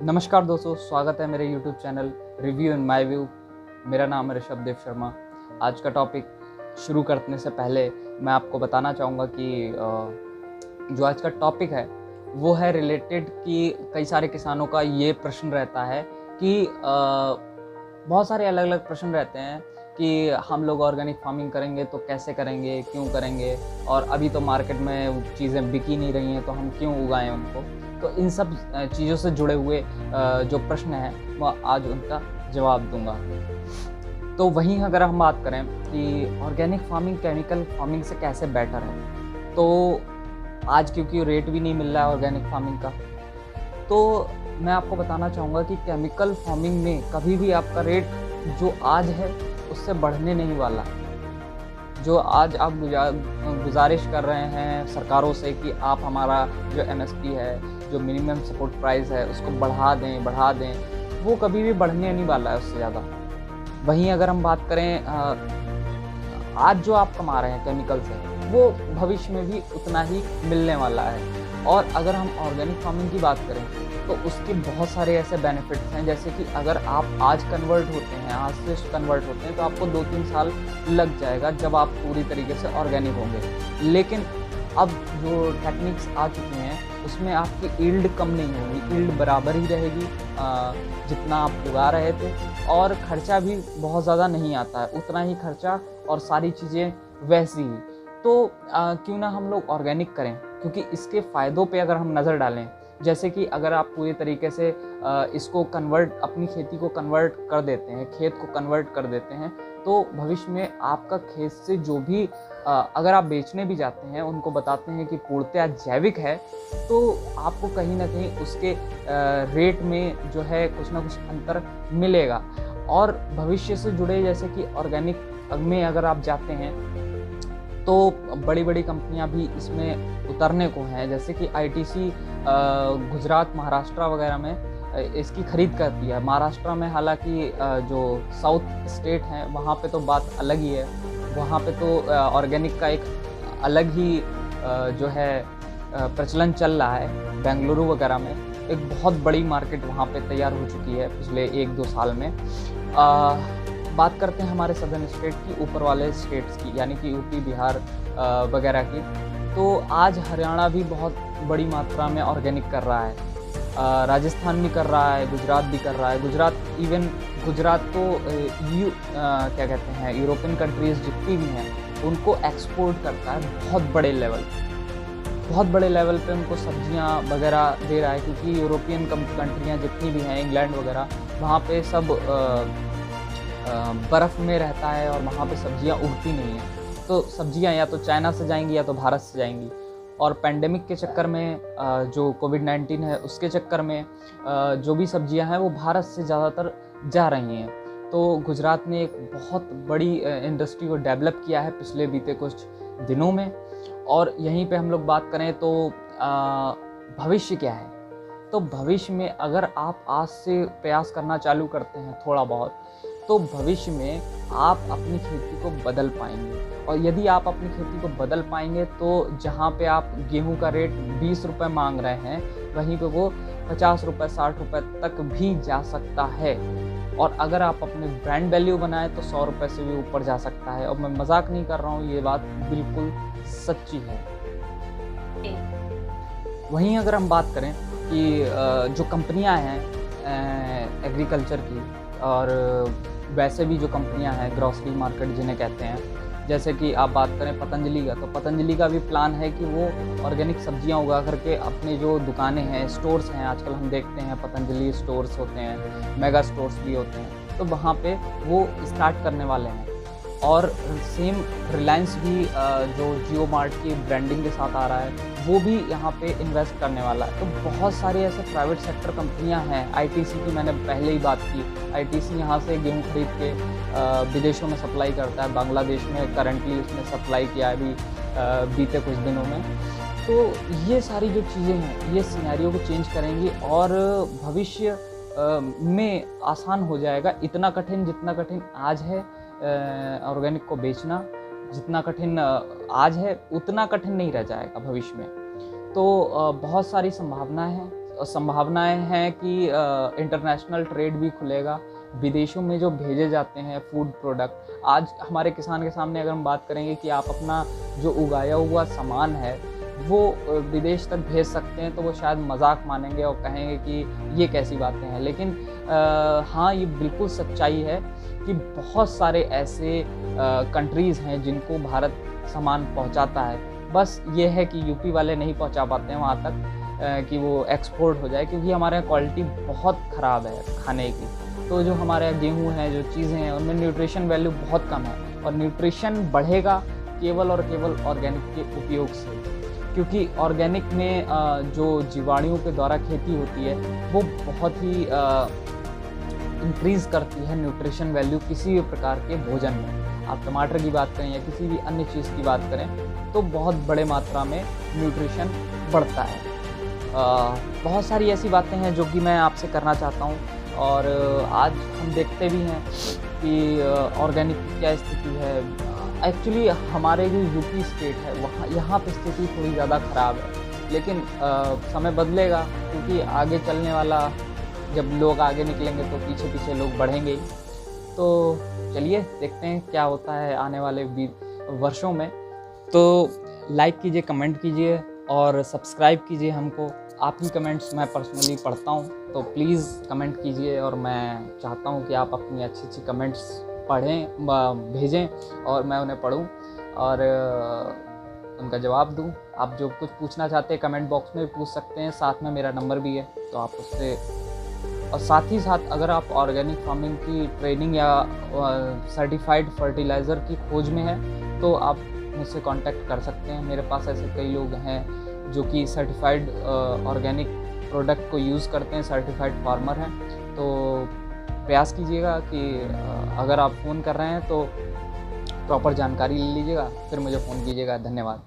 नमस्कार दोस्तों, स्वागत है मेरे YouTube channel review in my view. मेरा नाम है ऋषभ देव शर्मा। आज का टॉपिक शुरू करने से पहले मैं आपको बताना चाहूँगा कि जो आज का टॉपिक है वो है रिलेटेड कि कई सारे किसानों का ये प्रश्न रहता है कि बहुत सारे अलग अलग प्रश्न रहते हैं कि हम लोग ऑर्गेनिक फार्मिंग करेंगे तो कैसे करेंगे, क्यों करेंगे, और अभी तो मार्केट में चीज़ें बिक ही नहीं रही हैं तो हम क्यों उगाएं उनको। तो इन सब चीज़ों से जुड़े हुए जो प्रश्न हैं वह आज उनका जवाब दूंगा। तो वहीं अगर हम बात करें कि ऑर्गेनिक फार्मिंग केमिकल फार्मिंग से कैसे बेटर है, तो आज क्योंकि रेट भी नहीं मिल रहा है ऑर्गेनिक फार्मिंग का, तो मैं आपको बताना चाहूँगा कि केमिकल फार्मिंग में कभी भी आपका रेट जो आज है उससे बढ़ने नहीं वाला। जो आज आप गुजारिश कर रहे हैं सरकारों से कि आप हमारा जो MSP है, जो मिनिमम सपोर्ट प्राइस है, उसको बढ़ा दें, वो कभी भी बढ़ने नहीं वाला है उससे ज़्यादा। वहीं अगर हम बात करें आज जो आप कमा रहे हैं केमिकल से, वो भविष्य में भी उतना ही मिलने वाला है। और अगर हम ऑर्गेनिक फार्मिंग की बात करें तो उसके बहुत सारे ऐसे बेनिफिट्स हैं, जैसे कि अगर आप आज से कन्वर्ट होते हैं तो आपको 2-3 साल लग जाएगा जब आप पूरी तरीके से ऑर्गेनिक होंगे। लेकिन अब जो टेक्निक्स आ चुकी हैं उसमें आपकी ईल्ड कम नहीं होगी, ईल्ड बराबर ही रहेगी जितना आप उगा रहे थे, और खर्चा भी बहुत ज़्यादा नहीं आता है, उतना ही खर्चा और सारी चीज़ें वैसी ही। तो क्यों ना हम लोग ऑर्गेनिक करें, क्योंकि इसके फ़ायदों पे अगर हम नज़र डालें, जैसे कि अगर आप पूरी तरीके से इसको अपनी खेती को कन्वर्ट कर देते हैं, खेत को कन्वर्ट कर देते हैं, तो भविष्य में आपका खेत से जो भी अगर आप बेचने भी जाते हैं, उनको बताते हैं कि पूर्णतः जैविक है, तो आपको कहीं ना कहीं उसके रेट में जो है कुछ ना कुछ अंतर मिलेगा। और भविष्य से जुड़े जैसे कि ऑर्गेनिक में अगर आप जाते हैं तो बड़ी बड़ी कंपनियां भी इसमें उतरने को हैं, जैसे कि ITC गुजरात, महाराष्ट्र वगैरह में इसकी खरीद करती है। महाराष्ट्र में हालांकि जो साउथ स्टेट हैं वहाँ पे तो बात अलग ही है, वहाँ पे तो ऑर्गेनिक का एक अलग ही जो है प्रचलन चल रहा है। बेंगलुरु वगैरह में एक बहुत बड़ी मार्केट वहाँ पे तैयार हो चुकी है पिछले 1-2 साल में। बात करते हैं हमारे सदर्न स्टेट की, ऊपर वाले स्टेट्स की, यानी कि यूपी, बिहार वगैरह की, तो आज हरियाणा भी बहुत बड़ी मात्रा में ऑर्गेनिक कर रहा है, राजस्थान भी कर रहा है, गुजरात भी कर रहा है। गुजरात तो क्या कहते हैं, यूरोपियन कंट्रीज़ जितनी भी हैं उनको एक्सपोर्ट करता है बहुत बड़े लेवल पे उनको सब्जियां वगैरह दे रहा है, क्योंकि यूरोपियन कंट्रियां जितनी भी हैं, इंग्लैंड वगैरह, वहाँ पे सब बर्फ़ में रहता है और वहाँ पे सब्जियां उगती नहीं हैं। तो सब्जियां या तो चाइना से जाएंगी या तो भारत से जाएंगी। और पेंडेमिक के चक्कर में जो कोविड-19 है उसके चक्कर में जो भी सब्जियां हैं वो भारत से ज़्यादातर जा रही हैं। तो गुजरात ने एक बहुत बड़ी इंडस्ट्री को डेवलप किया है पिछले बीते कुछ दिनों में। और यहीं पे हम लोग बात करें तो भविष्य क्या है, तो भविष्य में अगर आप आज से प्रयास करना चालू करते हैं थोड़ा बहुत, तो भविष्य में आप अपनी खेती को बदल पाएंगे। और यदि आप अपनी खेती को बदल पाएंगे तो जहाँ पे आप गेहूं का रेट 20 रुपये मांग रहे हैं, वहीं पे वो 50 रुपये, 60 रुपये तक भी जा सकता है। और अगर आप अपने ब्रांड वैल्यू बनाएं तो 100 रुपये से भी ऊपर जा सकता है। और मैं मजाक नहीं कर रहा हूँ, ये बात बिल्कुल सच्ची है। वहीं अगर हम बात करें कि जो कंपनियां हैं एग्रीकल्चर की, और वैसे भी जो कंपनियां हैं ग्रॉसरी मार्केट जिन्हें कहते हैं, जैसे कि आप बात करें पतंजलि का, तो पतंजलि का भी प्लान है कि वो ऑर्गेनिक सब्जियां उगा करके अपने जो दुकानें हैं, स्टोर्स हैं, आजकल हम देखते हैं पतंजलि स्टोर्स होते हैं, मेगा स्टोर्स भी होते हैं, तो वहाँ पे वो स्टार्ट करने वाले हैं। और सेम रिलायंस भी जो जियो मार्ट की ब्रांडिंग के साथ आ रहा है, वो भी यहाँ पे इन्वेस्ट करने वाला है। तो बहुत सारे ऐसे प्राइवेट सेक्टर कंपनियाँ हैं। ITC की मैंने पहले ही बात की, ITC यहाँ से गेहूँ खरीद के विदेशों में सप्लाई करता है। बांग्लादेश में करंटली उसने सप्लाई किया है अभी बीते कुछ दिनों में। तो ये सारी जो चीज़ें हैं ये सिनेरियो को चेंज करेंगी और भविष्य में आसान हो जाएगा। जितना कठिन आज है ऑर्गेनिक को बेचना, जितना कठिन आज है उतना कठिन नहीं रह जाएगा भविष्य में। तो बहुत सारी संभावना है संभावनाएं हैं कि इंटरनेशनल ट्रेड भी खुलेगा। विदेशों में जो भेजे जाते हैं फूड प्रोडक्ट, आज हमारे किसान के सामने अगर हम बात करेंगे कि आप अपना जो उगाया हुआ सामान है वो विदेश तक भेज सकते हैं, तो वो शायद मजाक मानेंगे और कहेंगे कि ये कैसी बातें हैं। लेकिन हाँ, ये बिल्कुल सच्चाई है कि बहुत सारे ऐसे कंट्रीज़ हैं जिनको भारत सामान पहुंचाता है। बस ये है कि यूपी वाले नहीं पहुंचा पाते हैं वहाँ तक कि वो एक्सपोर्ट हो जाए, क्योंकि हमारे यहाँ क्वालिटी बहुत ख़राब है खाने की। तो जो हमारे यहाँ गेहूँ हैं, जो चीज़ें हैं, उनमें न्यूट्रिशन वैल्यू बहुत कम है, और न्यूट्रिशन बढ़ेगा केवल और केवल ऑर्गेनिक के उपयोग से, क्योंकि ऑर्गेनिक में जो जीवाणुओं के द्वारा खेती होती है वो बहुत ही इंक्रीज़ करती है न्यूट्रिशन वैल्यू किसी भी प्रकार के भोजन में। आप टमाटर की बात करें या किसी भी अन्य चीज़ की बात करें तो बहुत बड़े मात्रा में न्यूट्रिशन बढ़ता है। बहुत सारी ऐसी बातें हैं जो कि मैं आपसे करना चाहता हूँ, और आज हम देखते भी हैं कि ऑर्गेनिक की क्या स्थिति है। एक्चुअली हमारे जो यूपी स्टेट है वहाँ यहाँ पे स्थिति थोड़ी ज़्यादा ख़राब है, लेकिन समय बदलेगा, क्योंकि आगे चलने वाला, जब लोग आगे निकलेंगे तो पीछे पीछे लोग बढ़ेंगे ही। तो चलिए देखते हैं क्या होता है आने वाले वर्षों में। तो लाइक कीजिए, कमेंट कीजिए और सब्सक्राइब कीजिए हमको। आपकी कमेंट्स मैं पर्सनली पढ़ता हूँ, तो प्लीज़ कमेंट कीजिए, और मैं चाहता हूँ कि आप अपनी अच्छी अच्छी कमेंट्स पढ़ें, भेजें, और मैं उन्हें पढूं और उनका जवाब दूं। आप जो कुछ पूछना चाहते हैं कमेंट बॉक्स में पूछ सकते हैं, साथ में मेरा नंबर भी है, तो आप उससे। और साथ ही साथ अगर आप ऑर्गेनिक फार्मिंग की ट्रेनिंग या सर्टिफाइड फर्टिलाइज़र की खोज में हैं तो आप मुझसे कांटेक्ट कर सकते हैं। मेरे पास ऐसे कई लोग हैं जो कि सर्टिफाइड ऑर्गेनिक प्रोडक्ट को यूज़ करते हैं, सर्टिफाइड फार्मर हैं। तो प्रयास कीजिएगा कि अगर आप फ़ोन कर रहे हैं तो प्रॉपर जानकारी ले लीजिएगा, फिर मुझे फ़ोन कीजिएगा। धन्यवाद।